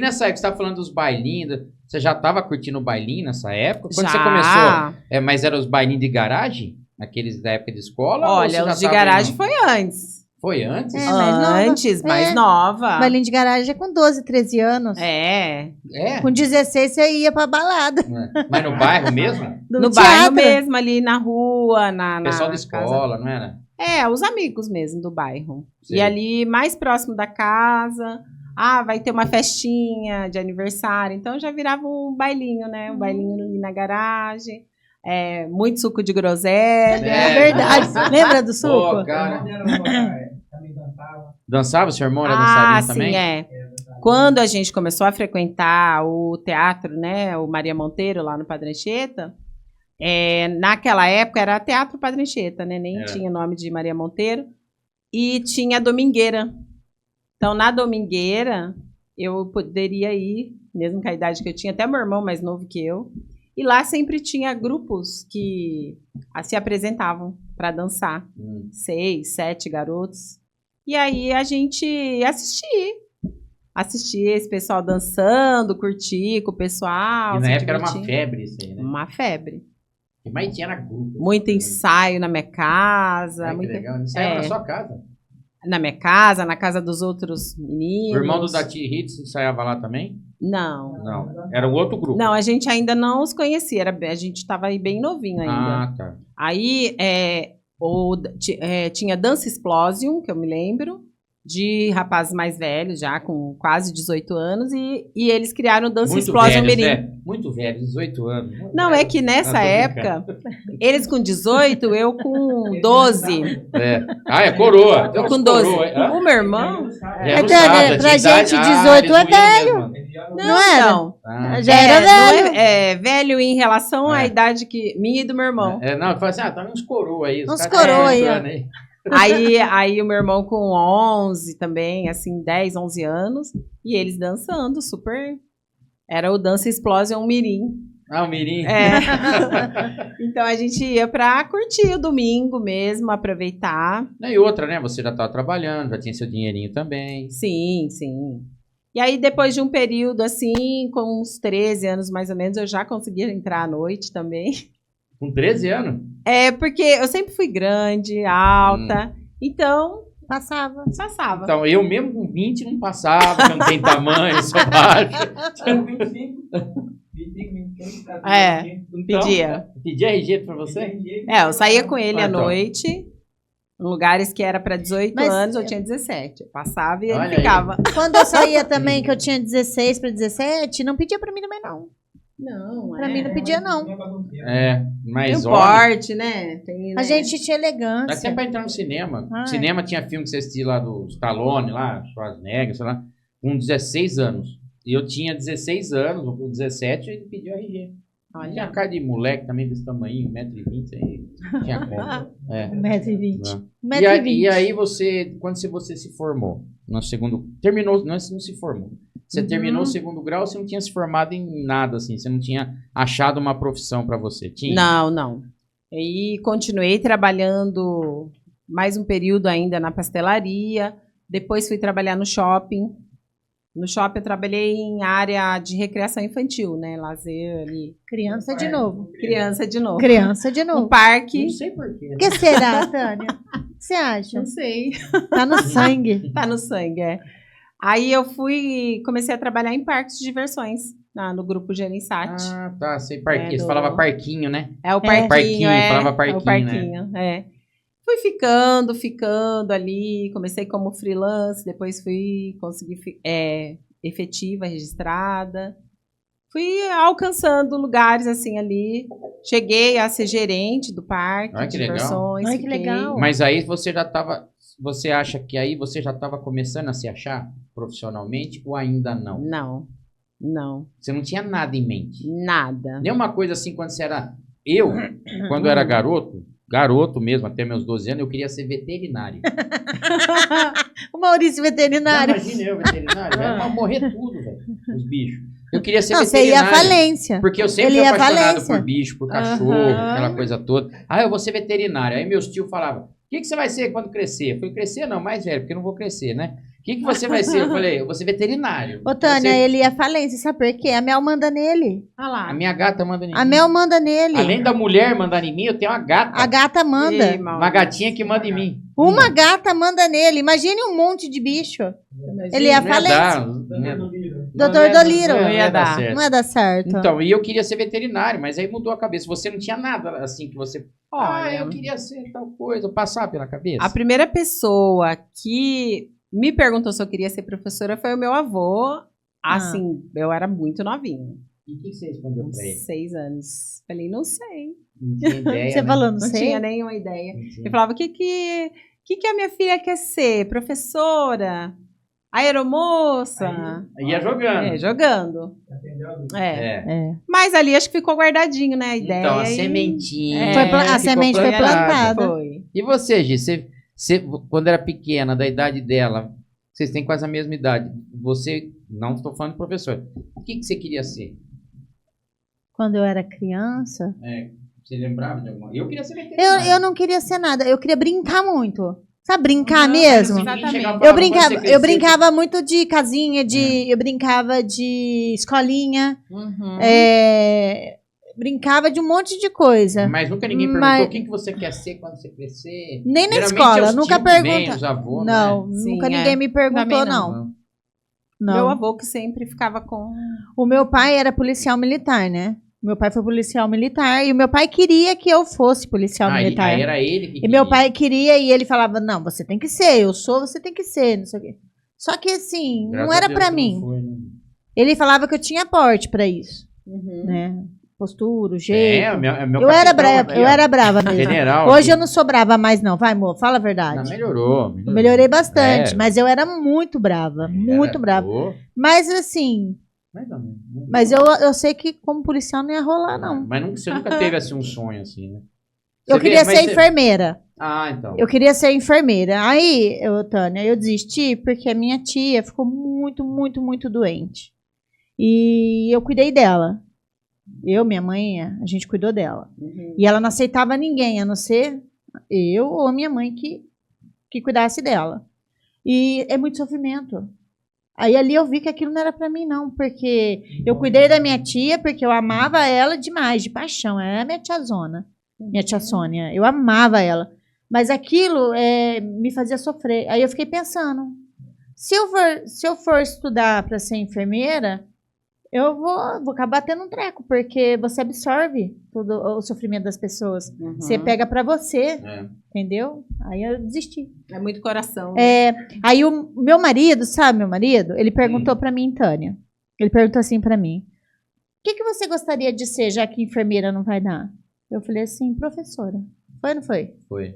Nessa época, você tava falando dos bailinhos, você já tava curtindo o bailinho nessa época? Quando Já. você começou, mas eram os bailinhos de garagem? Aqueles da época de escola? ou você Olha, já os de tava garagem indo? foi antes. Foi antes? É, mais nova. Antes, mais É. nova. Bailinho de garagem é com 12, 13 anos. É. É? Com 16 você ia pra balada. Mas no bairro mesmo? Do No teatro. bairro mesmo, ali na rua, na Pessoal da casa. escola, não era? É, os amigos mesmo do bairro. Sei. E ali, mais próximo da casa, vai ter uma festinha de aniversário. Então, já virava um bailinho, né? Um bailinho ali na garagem. Muito suco de groselha. É verdade. Lembra do suco? Pô, cara. Dançava? Seu irmão era dançarino também? Sim, é. Quando a gente começou a frequentar o teatro, né? O Maria Monteiro, lá no Padre Anchieta, naquela época era Teatro Padre Anchieta, né? Nem tinha nome de Maria Monteiro. E tinha a Domingueira. Então, na Domingueira, eu poderia ir, mesmo com a idade que eu tinha, até meu irmão mais novo que eu. E lá sempre tinha grupos que se apresentavam para dançar. 6, 7 garotos. E aí a gente assistia esse pessoal dançando, curtir com o pessoal. E na se época era uma divertir. febre isso aí, né? Uma febre. Mas tinha na grupo. Muito ensaio na minha casa. Ai, que legal. Ensaiava na sua casa. Na minha casa, na casa dos outros meninos. O irmão do Dati Hits ensaiava lá também? Não. Não. Era um outro grupo. Não, a gente ainda não os conhecia. A gente estava aí bem novinho ainda. Ah, tá. Aí tinha Dança Explosion, que eu me lembro, de rapazes mais velhos, já com quase 18 anos, e eles criaram o Dança Muito Explosion velhos, Mirim. né? Muito velho, 18 anos. Não, é que nessa época, eles com 18, eu com 12. É coroa. Eu com 12. O meu irmão... Pra gente, 18 é velho. Não era? Não. Já era velho. Velho em relação à idade minha e do meu irmão. Não, eu falei assim, tá uns coroa aí. Uns coroa aí, ó. Aí o meu irmão com 11 também, assim, 10, 11 anos, e eles dançando, super... Era o Dança Explosion Mirim. Ah, o Mirim. Então a gente ia pra curtir o domingo mesmo, aproveitar. E outra, né? Você já estava trabalhando, já tinha seu dinheirinho também. Sim, sim. E aí depois de um período assim, com uns 13 anos mais ou menos, eu já conseguia entrar à noite também. Com 13 anos? Porque eu sempre fui grande, alta, então... Passava. Então, eu mesmo com 20 não passava, porque eu não tenho tamanho, sou baixo. 25, 26, pedia. Pedia RG pra você? Eu saía com ele à noite, em lugares que era para 18 anos, eu tinha 17. Eu passava e ele ficava. Quando eu saía também, que eu tinha 16 para 17, não pedia pra mim também, não. Não, pra mim não pedia, não. Mas tem porte, né? A gente tinha elegância. Dá até pra entrar no cinema. Cinema tinha filme que você assistia lá do Stallone, lá, Schwarzenegger, sei lá, com 16 anos. E eu tinha 16 anos, ou com 17, ele pediu RG. Tinha cara de moleque também desse tamanho, 1,20 m aí. Tinha como. 1,20 m. E aí você, quando você se formou, no segundo... Terminou, não se formou. Você terminou o segundo grau, você não tinha se formado em nada, assim. Você não tinha achado uma profissão para você. Tinha? Não. E continuei trabalhando mais um período ainda na pastelaria. Depois fui trabalhar no shopping. No shopping eu trabalhei em área de recreação infantil, né? Lazer ali. Criança de novo. Criança de novo. Um parque. Não sei porquê. O que será, Tânia? O que você acha? Não sei. Tá no sangue. Tá no sangue, Aí eu comecei a trabalhar em parques de diversões, no grupo Gerenciat. Ah, tá, sei, parquinho. Você falava parquinho, né? O parquinho, falava parquinho, né? Fui ficando ali, comecei como freelance, depois consegui efetiva, registrada. Fui alcançando lugares assim ali, cheguei a ser gerente do parque de diversões. Ai, que legal. Mas aí você já estava... Você acha que aí você já estava começando a se achar profissionalmente ou ainda não? Não. Você não tinha nada em mente? Nada. Nenhuma coisa assim quando você era... quando eu era garoto mesmo, até meus 12 anos, eu queria ser veterinário. O Maurício veterinário. Imagina eu veterinário, vai morrer tudo, velho, os bichos. Eu queria ser veterinário. Você ia à falência. Porque eu sempre fui apaixonado por bicho, por cachorro, aquela coisa toda. Eu vou ser veterinário. Aí meus tios falavam, o que você vai ser quando crescer? Eu falei, crescer não, mais velho, porque eu não vou crescer, né? O que você vai ser? Eu falei, eu vou ser veterinário. Ô, Tânia, ele ia falência, sabe por quê? A Mel manda nele. Olha lá. A minha gata manda em mim. A Mel manda nele. Além da mulher mandar em mim, eu tenho uma gata. A gata manda. Ei, Uma gatinha que manda em mim. Uma gata manda nele. Imagine um monte de bicho. Ele ia Não ia falência. dar, não ia- Doutor Doliro. Não ia dar Não certo. Não ia dar certo. Então, e eu queria ser veterinário, mas aí mudou a cabeça. Você não tinha nada assim que você... Olha, eu queria ser tal coisa, passar pela cabeça. a primeira pessoa que me perguntou se eu queria ser professora foi o meu avô. Assim, eu era muito novinha. E o que você respondeu Uns pra ele? 6 anos. Falei, não sei. Não tinha ideia, Você né? falou, não Não sei. tinha nenhuma ideia. Não tinha. Ele falava, o que a minha filha quer ser? Professora? Aeromoça? Ia jogando. É, jogando. É. É. É. Mas ali acho que ficou guardadinho, né? A ideia. Então, a e- sementinha. É, Foi a ficou semente foi plantada. Foi. E você, Gi? Você, quando era pequena, da idade dela, vocês têm quase a mesma idade. Você, não estou falando de professor. O que você queria ser? Quando eu era criança, Você lembrava de alguma? Eu queria ser veterinário. eu não queria ser nada. Eu queria brincar muito. Sabe, brincar Uhum, mesmo? Assim, ninguém chegava e Eu falava, brincava, "Quando você eu crescer, brincava muito de casinha, eu brincava de escolinha, Uhum. brincava de um monte de coisa. Mas nunca ninguém perguntou Mas- o que você quer ser quando você crescer. Nem na Geralmente escola, é os nunca tios que vêm, pergunta. os avós, Não, né? Sim, nunca é. ninguém me perguntou, Também não. Não. Não. Meu avô que sempre ficava com... O meu pai era policial militar, né? Meu pai foi policial militar e o meu pai queria que eu fosse policial Aí militar. era ele que E meu queria. pai queria e ele falava, não, você tem que ser, eu sou, você tem que ser, não sei o quê. Só que assim, Graças não a era Deus pra que mim. não foi, né? Ele falava que eu tinha porte pra isso, Uhum. né? Postura, jeito. Meu Eu era capitão brava, aqui, eu ó. era brava mesmo. General. Hoje aqui. eu não sou brava mais não, vai, amor, fala a Não, verdade. melhorou. Eu melhorei bastante, É. mas eu era muito brava, muito brava. Ô, Mas assim, mais ou menos. mas eu sei que como policial não ia rolar, não. Mas você nunca teve assim um sonho assim, né? Eu Você vê, queria mas ser você- enfermeira. Ah, então. Eu queria ser enfermeira. Aí, Tânia, eu desisti porque a minha tia ficou muito, muito, muito doente. E eu cuidei dela. Eu, minha mãe, a gente cuidou dela. Uhum. E ela não aceitava ninguém, a não ser eu ou minha mãe que cuidasse dela. E é muito sofrimento. Aí ali eu vi que aquilo não era pra mim, não, porque eu cuidei da minha tia, porque eu amava ela demais, de paixão. Ela é minha tiazona, minha tia Sônia. Eu amava ela. Mas aquilo me fazia sofrer. Aí eu fiquei pensando, se eu for estudar para ser enfermeira, eu vou acabar tendo um treco, porque você absorve todo o sofrimento das pessoas. Uhum. Você pega para você, É. entendeu? Aí eu desisti. É muito coração. Né? Aí o meu marido, sabe, meu marido, ele perguntou para mim, Tânia. Ele perguntou assim para mim: o que você gostaria de ser, já que enfermeira não vai dar? Eu falei assim, professora. Foi ou não foi? Foi.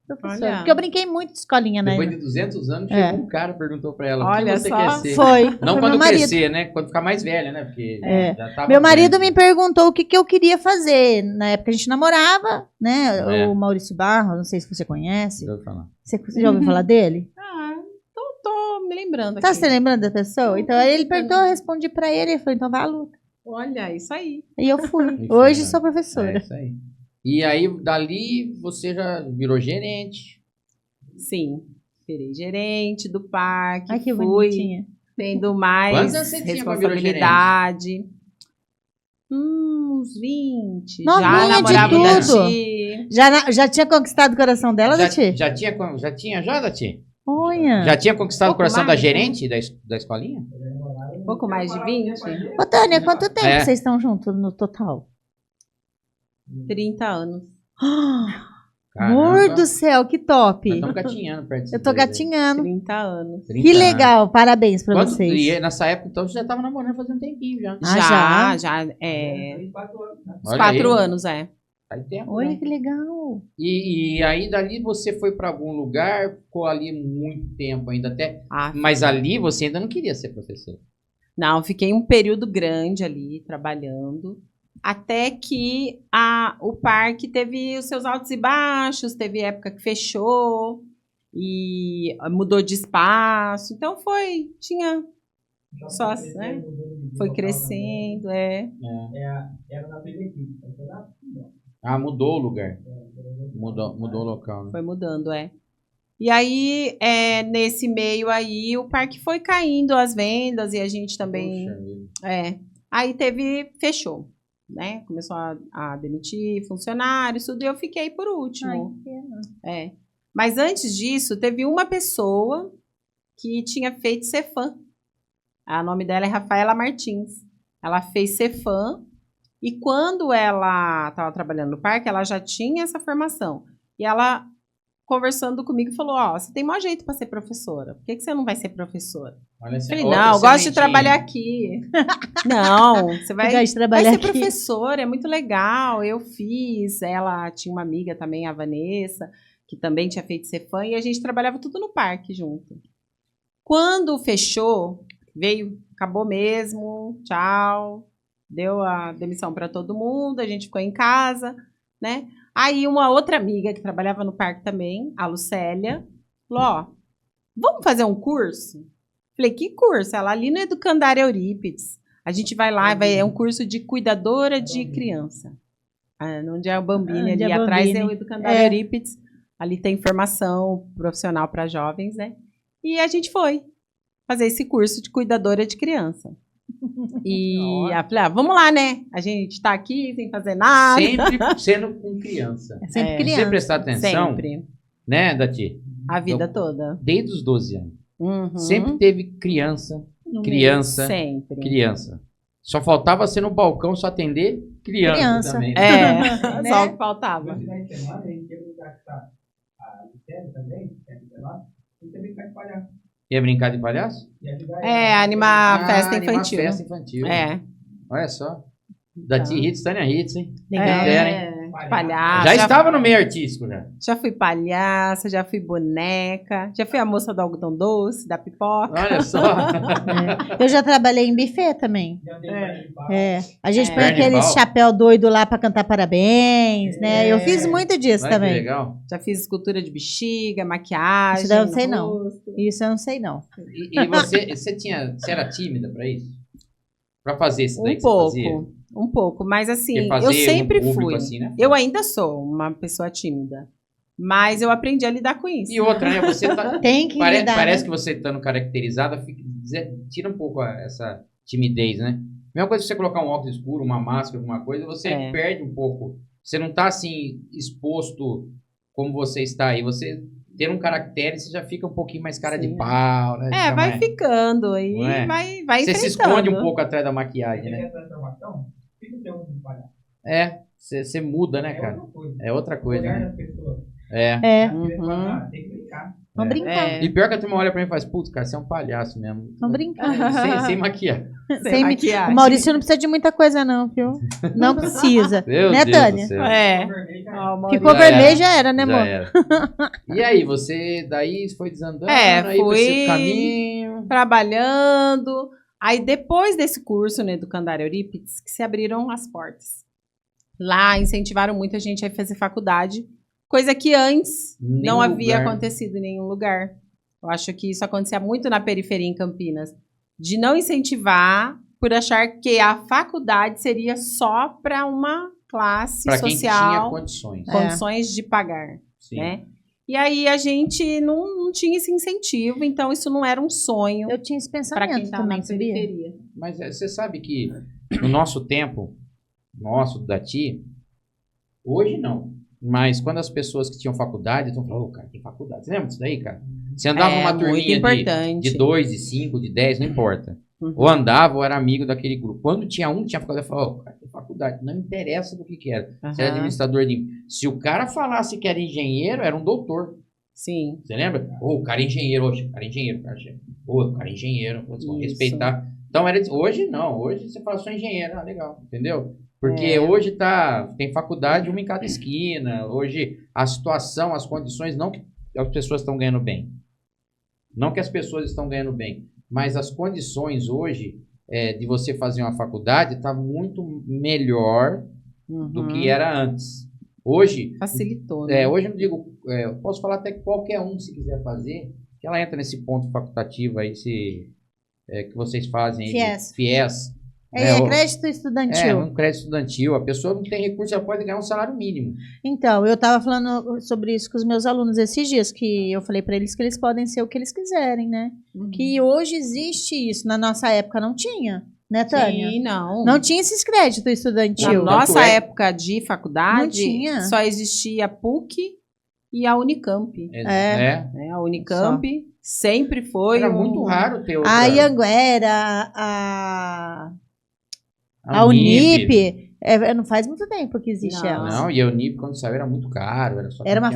Professora. Olha. Porque eu brinquei muito de escolinha, né? Depois de 200 anos, É. chegou um cara e perguntou pra ela, Olha o que você só. quer ser? Foi. Não foi quando meu marido. crescer, né? Quando ficar mais velha, né? Porque já tava Meu marido grande. me perguntou o que eu queria fazer. Na época a gente namorava, né? É. O Maurício Barros, não sei se você conhece. Deixa eu falar. Você já ouviu falar dele? Ah, então tô me lembrando Tá aqui. se lembrando da pessoa? Então aí ele perguntou, eu respondi pra ele. Ele falou, então vai à luta. Olha, isso aí. E eu fui. E foi, Hoje né? sou É professora. isso aí. E aí, dali, você já virou gerente. Sim. Virei gerente do parque. Ai, que fui bonitinha. tendo mais Quantos anos você tinha quando virou responsabilidade. Uns 20. Novinha já de namorava da tudo. Ti. Já tinha conquistado o coração dela, Dati? Já tinha, Dati? Olha. Já tinha conquistado o Pouco coração mais, da gerente da escolinha? Um pouco mais de 20. Ô, Tânia, quanto tempo É. vocês estão juntos no total? 30 anos. Amor do céu, que top. Nós estamos gatinhando perto desses Eu tô dois aí. gatinhando. 30 anos. 30 Que anos. legal, parabéns pra Quando- vocês. E nessa época, então, você já estava namorando fazendo um tempinho já. Ah, já. Uns Olha 4 aí. anos, é. Faz tempo, Olha né? que legal. E aí, dali, você foi para algum lugar, ficou ali muito tempo ainda até. Ah, Mas ali, você ainda não queria ser professor. não, fiquei um período grande ali trabalhando. Até que o parque teve os seus altos e baixos, teve época que fechou e mudou de espaço. Então tinha só, né? Foi crescendo, Era na Perequim. Ah, mudou o lugar. Mudou o local, né? foi mudando, E aí, nesse meio aí, o parque foi caindo as vendas e a gente também... Aí fechou, né? Começou a demitir funcionários, tudo, e eu fiquei por último. Ai, mas antes disso, teve uma pessoa que tinha feito Cefam. O nome dela é Rafaela Martins. Ela fez Cefam e quando ela estava trabalhando no parque, ela já tinha essa formação. E ela, conversando comigo, falou, você tem maior jeito para ser professora. Por que você não vai ser professora? Olha, eu falei, não, eu gosto de trabalhar aqui. Não, você vai ser professora, é muito legal. Eu fiz, ela tinha uma amiga também, a Vanessa, que também tinha feito Cefam, e a gente trabalhava tudo no parque junto. Quando fechou, acabou mesmo, tchau, deu a demissão para todo mundo, a gente ficou em casa, né? Aí uma outra amiga que trabalhava no parque também, a Lucélia, falou, vamos fazer um curso? Falei, que curso? Ela ali no Educandário Eurípides. A gente vai lá, é um curso de cuidadora de criança. Onde é o Bambini, ali atrás é o Educandário Eurípides. Ali tem formação profissional para jovens, né? E a gente foi fazer esse curso de cuidadora de criança. E eu falei, vamos lá, né? A gente tá aqui sem fazer nada. Sempre sendo com criança. Sempre criança. Você prestar atenção, sempre. Né, Dati? A vida toda. Desde os 12 anos. Uhum. Sempre teve criança. Sempre. Criança. Só faltava ser no balcão, só atender criança. Também. Né? Só o que faltava. Ia brincar de palhaço? Animar festa infantil. Festa infantil. Olha só. Dati Hits, Tânia Hits, hein? Palhaço. Já estava no meio artístico, né? Já fui palhaça, já fui boneca, já fui a moça do algodão doce, da pipoca. Olha só. Eu já trabalhei em buffet também. A gente põe aquele chapéu doido lá para cantar parabéns, né? Eu fiz muito disso também. Que legal. Já fiz escultura de bexiga, maquiagem. Isso eu não sei não. Isso eu não sei não. E você era tímida para isso? Para fazer isso daí Um pouco, mas assim, eu sempre fui. Assim, né? Eu ainda sou uma pessoa tímida, mas eu aprendi a lidar com isso. E outra, né? Você tá, tem que lidar, parece que você estando caracterizada, tira um pouco essa timidez, né? Mesma coisa que você colocar um óculos escuro, uma máscara, alguma coisa, você perde um pouco. Você não tá assim, exposto como você está aí. Você ter um caractere, você já fica um pouquinho mais cara de pau, né? Vai ficando aí, vai você se esconde um pouco atrás da maquiagem, né? Você muda, né, cara? É outra coisa, né? Vamos brincar. E pior que a turma olha pra mim e faz, putz, cara, você é um palhaço mesmo. Vamos brincar. Sem maquiagem. Sem maquiagem. O Maurício não precisa de muita coisa, não, viu? Não precisa. Meu né, Deus Tânia? do céu. Ficou vermelho, já era, né, amor? E aí, você daí foi desandando, aí fui esse caminho. Trabalhando. Aí, depois desse curso no Educandário Eurípides, que se abriram as portas. Lá, incentivaram muito a gente a fazer faculdade, coisa que antes não havia acontecido em nenhum lugar. Eu acho que isso acontecia muito na periferia em Campinas, de não incentivar por achar que a faculdade seria só para uma classe social. Para quem tinha condições de pagar, né? E aí a gente não tinha esse incentivo, então isso não era um sonho. Eu tinha esse pensamento também, sabia? Mas você sabe que no nosso tempo, Dati, hoje não. Mas quando as pessoas que tinham faculdade, estão falando, cara, tem faculdade. Você lembra disso daí, cara? Você andava numa turminha de 2, de 5, de 10, não importa. Ou andava ou era amigo daquele grupo. Quando tinha um que tinha faculdade, eu falava, cara, tem faculdade. Não interessa do que era. Você era administrador de... Se o cara falasse que era engenheiro, era um doutor. Sim. Você lembra? O cara é engenheiro, o cara é engenheiro. O cara é engenheiro. Respeitar. Então, hoje não. Hoje você fala, sou engenheiro. Legal. Entendeu? Porque hoje tem faculdade uma em cada esquina. Hoje a situação, as condições, não que as pessoas estão ganhando bem. Não que as pessoas estão ganhando bem. Mas as condições hoje de você fazer uma faculdade está muito melhor do que era antes. Hoje... Facilitou, né? Hoje eu não digo... eu posso falar até que qualquer um, se quiser fazer, que ela entra nesse ponto facultativo aí, que vocês fazem aí. FIES. É crédito estudantil. É, um crédito estudantil. A pessoa não tem recurso, ela pode ganhar um salário mínimo. Então, eu estava falando sobre isso com os meus alunos esses dias, que eu falei para eles que eles podem ser o que eles quiserem, né? Que hoje existe isso. Na nossa época não tinha, né, Tânia? Sim, não. Não tinha esses créditos estudantil. Na nossa época de faculdade, não tinha. só existia a PUC e a Unicamp. A Unicamp sempre foi. Era muito raro ter outra. A Anhanguera, a Unip, não faz muito tempo que existe ela. Não, e a Unip, quando saiu, era muito caro. Era uma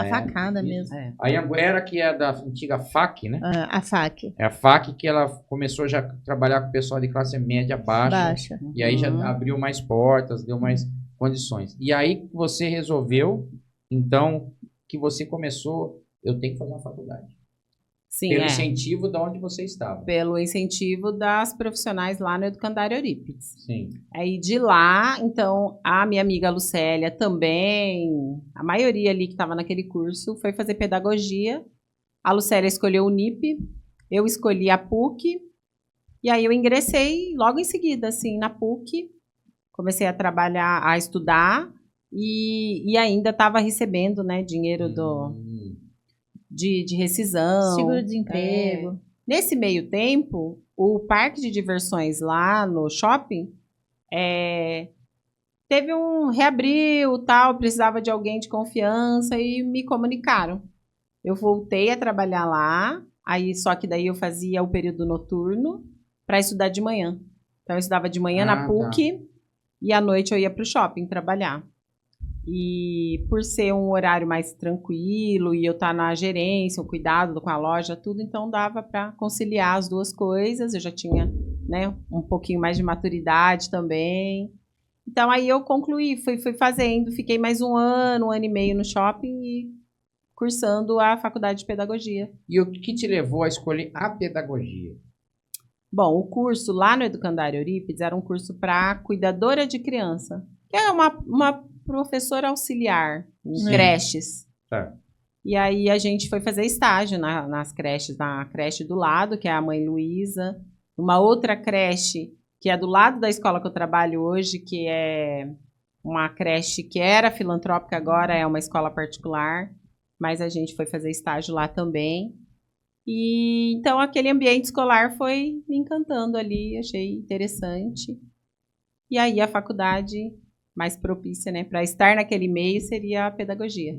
facada mesmo. A Anhanguera, que é da antiga FAC, né? A FAC. É a FAC que ela começou já a trabalhar com o pessoal de classe média baixa. E aí já abriu mais portas, deu mais condições. E aí você resolveu, então, que você começou, eu tenho que fazer uma faculdade. Sim, pelo incentivo de onde você estava. Pelo incentivo das profissionais lá no Educandário Eurípides. Sim. Aí de lá, então, a minha amiga Lucélia também, a maioria ali que estava naquele curso, foi fazer pedagogia. A Lucélia escolheu o Unip, eu escolhi a PUC, e aí eu ingressei logo em seguida, assim, na PUC. Comecei a trabalhar, a estudar, e ainda estava recebendo, né, dinheiro de rescisão. Seguro-desemprego. Nesse meio tempo, o parque de diversões lá no shopping reabriu, tal, precisava de alguém de confiança e me comunicaram. Eu voltei a trabalhar lá, aí só que daí eu fazia o período noturno para estudar de manhã. Então eu estudava de manhã na PUC e à noite eu ia para o shopping trabalhar. E por ser um horário mais tranquilo e eu estar na gerência, o cuidado com a loja, tudo, então dava para conciliar as duas coisas. Eu já tinha, né, um pouquinho mais de maturidade também. Então aí eu concluí, fui fazendo, fiquei mais um ano e meio no shopping e cursando a faculdade de pedagogia. E o que te levou a escolher a pedagogia? Bom, o curso lá no Educandário Eurípides era um curso para cuidadora de criança, que é uma professora auxiliar em creches. Tá. E aí a gente foi fazer estágio nas creches, na creche do lado, que é a Mãe Luísa, uma outra creche que é do lado da escola que eu trabalho hoje, que é uma creche que era filantrópica, agora é uma escola particular, mas a gente foi fazer estágio lá também. E então aquele ambiente escolar foi me encantando ali, achei interessante. E aí a faculdade mais propícia, né, para estar naquele meio seria a pedagogia.